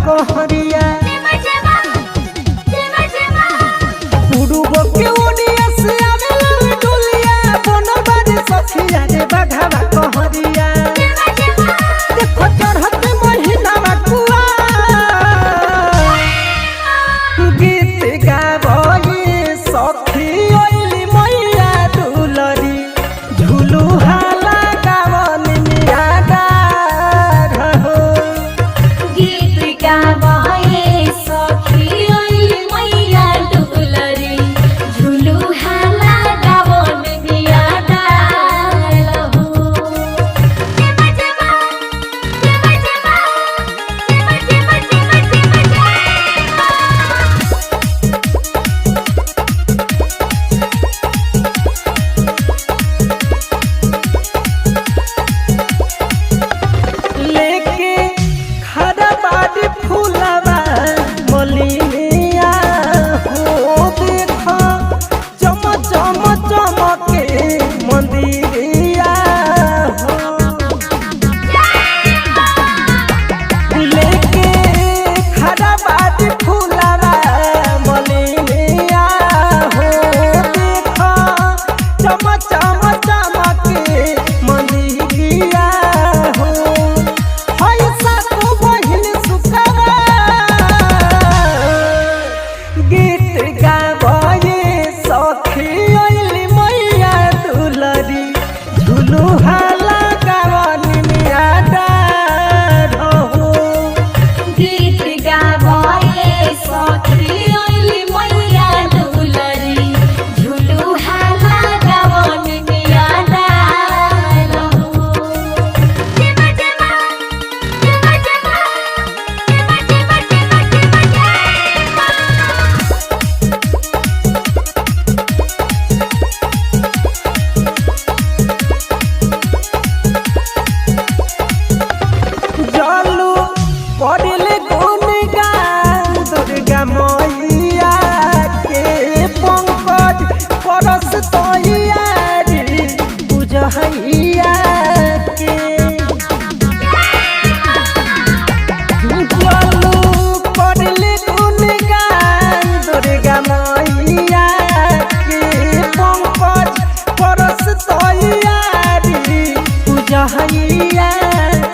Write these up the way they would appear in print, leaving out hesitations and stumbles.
कहरिया के ओनिया से आवेला डोलिया बनल बारे सखिया रे बाघावा कहरिया देखो चढ़त महीना कुआ गीत गावई सखी ओइली मैया दुलरी झुलू हाला गावन मिया डार हो गीत गावई सखी ओइली मैया दुलरी झुलू हाला गावन मिया डार हो लेके खड़ा बाड़ी फूलवा मलिनिया हो देखो चम चम चमके मंदिरिया हो लेके खड़ा बाड़ी फूलवा मलिनिया हो देखो चम चम चमके मंदिरिया हो गीत गावई सखी ओइली मैया दुलरी झुलू हाला गावन मिया डार हो गीत गावई सखी ओइली मैया दुलरी झुलू हाला गावन मिया डार हो जलू पड़ले गुणगान दुर्गा मैया के पंकज परस तैयारी पूजहिया के जलू पड़ले गुणगान दुर्गा मैया के पंकज परस तैयारी पूजहिया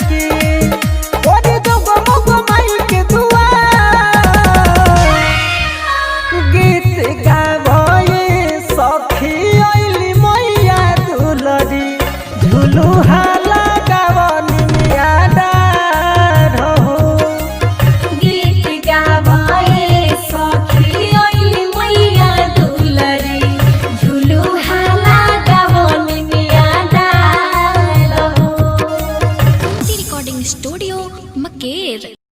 के ओरे दोगो मोगो माई के दुआ गीत गावई सखी ओइली मैया दुलरी झुलू हा